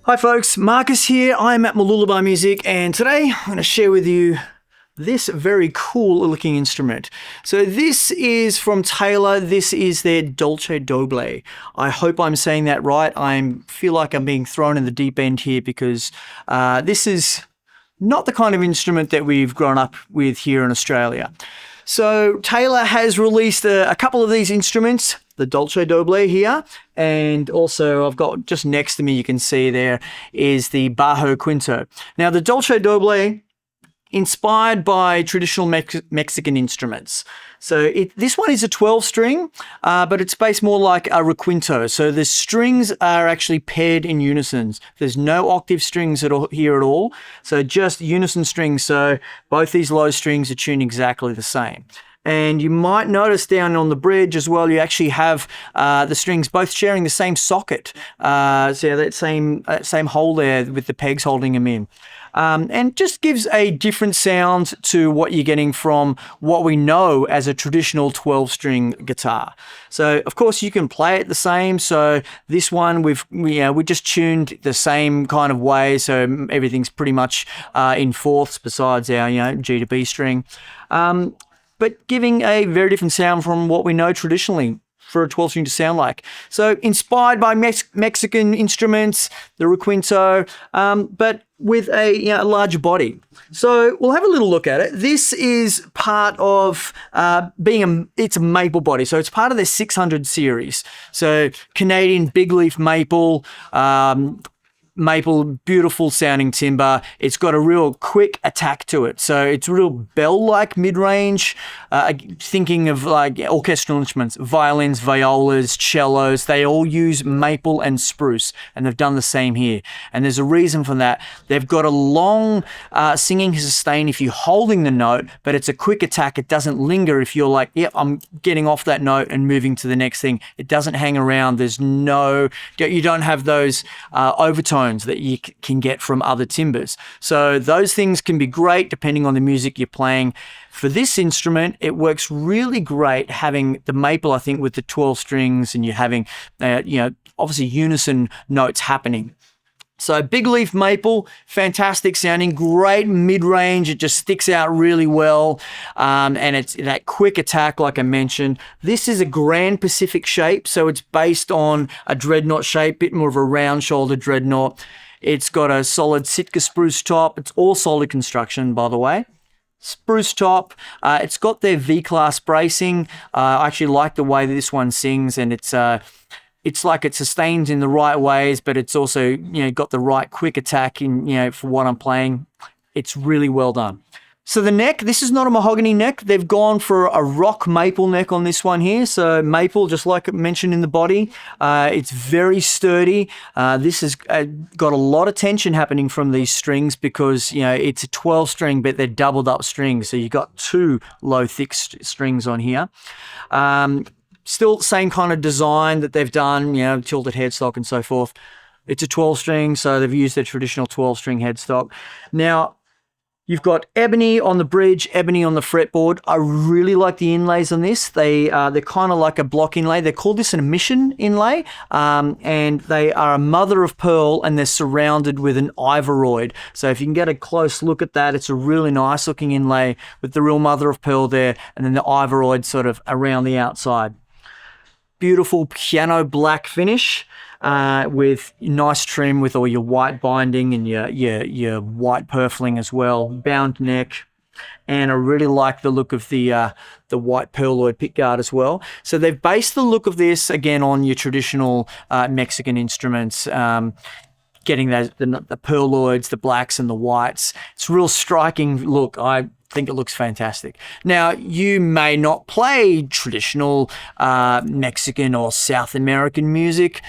Hi folks, Marcus here. I'm at Mooloolaba Music, and today I'm going to share with you this very cool looking instrument. So this is from Taylor. This is their Doce Doble. I hope I'm saying that right. I feel like I'm being thrown in the deep end here because this is not the kind of instrument that we've grown up with here in Australia. So Taylor has released a couple of these instruments, the Doce Doble here, and also I've got just next to me, you can see there is the Bajo Quinto. Now the Doce Doble, inspired by traditional Mexican instruments. So this one is a 12-string, but it's based more like a requinto. So the strings are actually paired in unison. There's no octave strings here at all. So just unison strings. So both these low strings are tuned exactly the same. And you might notice down on the bridge as well, you actually have the strings both sharing the same socket. So that same hole there with the pegs holding them in. And just gives a different sound to what you're getting from what we know as a traditional 12-string guitar. So of course you can play it the same. So this one we just tuned the same kind of way. So everything's pretty much in fourths besides our G to B string. But giving a very different sound from what we know traditionally for a 12-string to sound like. So inspired by Mexican instruments, the requinto, but with a larger body. So we'll have a little look at it. This is part of it's a maple body. So it's part of their 600 series. So Canadian big leaf maple, beautiful sounding timber. It's got a real quick attack to it. So it's real bell-like mid-range, thinking of like orchestral instruments, violins, violas, cellos. They all use maple and spruce, and they've done the same here. And there's a reason for that. They've got a long singing sustain if you're holding the note, but it's a quick attack. It doesn't linger if you're like, yep, I'm getting off that note and moving to the next thing. It doesn't hang around. You don't have those overtones that you can get from other timbers. So those things can be great depending on the music you're playing. For this instrument, it works really great having the maple, I think, with the 12 strings, and you're having, obviously unison notes happening. So big leaf maple, fantastic sounding, great mid-range. It just sticks out really well. And it's that quick attack, like I mentioned. This is a Grand Pacific shape. So it's based on a dreadnought shape, bit more of a round shoulder dreadnought. It's got a solid Sitka spruce top. It's all solid construction, by the way. Spruce top. It's got their V-class bracing. I actually like the way that this one sings, and it's like it sustains in the right ways, but it's also, got the right quick attack in, for what I'm playing. It's really well done. So the neck, this is not a mahogany neck. They've gone for a rock maple neck on this one here. So maple, just like mentioned in the body, it's very sturdy. This has got a lot of tension happening from these strings because, it's a 12 string, but they're doubled up strings. So you've got two low, thick strings on here. Still same kind of design that they've done, tilted headstock and so forth. It's a 12 string, so they've used their traditional 12 string headstock. Now, you've got ebony on the bridge, ebony on the fretboard. I really like the inlays on this. They're kind of like a block inlay. They call this an emission inlay, and they are a mother of pearl, and they're surrounded with an ivoroid. So if you can get a close look at that, it's a really nice looking inlay with the real mother of pearl there, and then the ivoroid sort of around the outside. Beautiful piano black finish with nice trim with all your white binding and your white purfling as well. Bound neck, and I really like the look of the white pearloid pickguard as well. So they've based the look of this again on your traditional Mexican instruments. Getting the pearloids, the blacks and the whites. It's a real striking look. I think it looks fantastic. Now, you may not play traditional Mexican or South American music,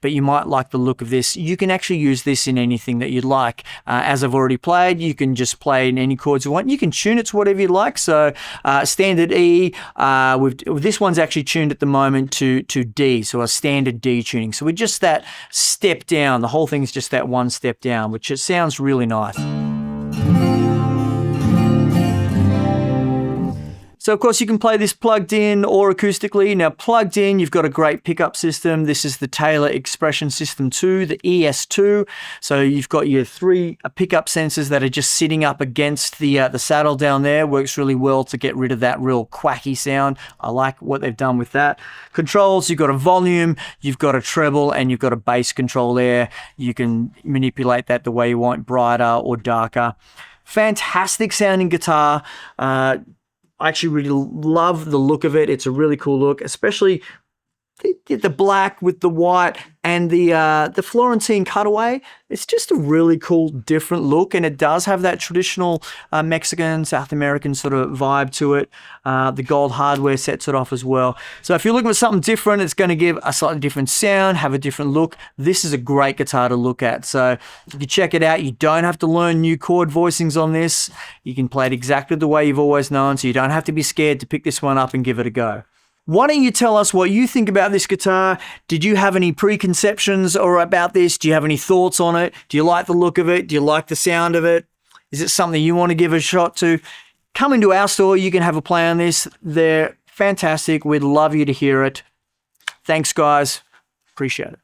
but you might like the look of this. You can actually use this in anything that you'd like. As I've already played, you can just play in any chords you want. You can tune it to whatever you like. So standard E, this one's actually tuned at the moment to D, so a standard D tuning. So we're just that step down. The whole thing's just that one step down, which it sounds really nice. So So of course you can play this plugged in or acoustically. Now plugged in, you've got a great pickup system. This is the Taylor Expression System 2, the ES2. So you've got your 3 pickup sensors that are just sitting up against the saddle down there. Works really well to get rid of that real quacky sound. I like what they've done with that. Controls, you've got a volume, you've got a treble, and you've got a bass control there. You can manipulate that the way you want, brighter or darker. Fantastic sounding guitar. I actually really love the look of it. It's a really cool look, especially the black with the white and the Florentine cutaway. It's just a really cool, different look, and it does have that traditional Mexican, South American sort of vibe to it. The gold hardware sets it off as well. So if you're looking for something different, it's going to give a slightly different sound, have a different look. This is a great guitar to look at. So if you check it out, you don't have to learn new chord voicings on this. You can play it exactly the way you've always known, so you don't have to be scared to pick this one up and give it a go. Why don't you tell us what you think about this guitar? Did you have any preconceptions or about this? Do you have any thoughts on it? Do you like the look of it? Do you like the sound of it? Is it something you want to give a shot to? Come into our store. You can have a play on this. They're fantastic. We'd love you to hear it. Thanks, guys. Appreciate it.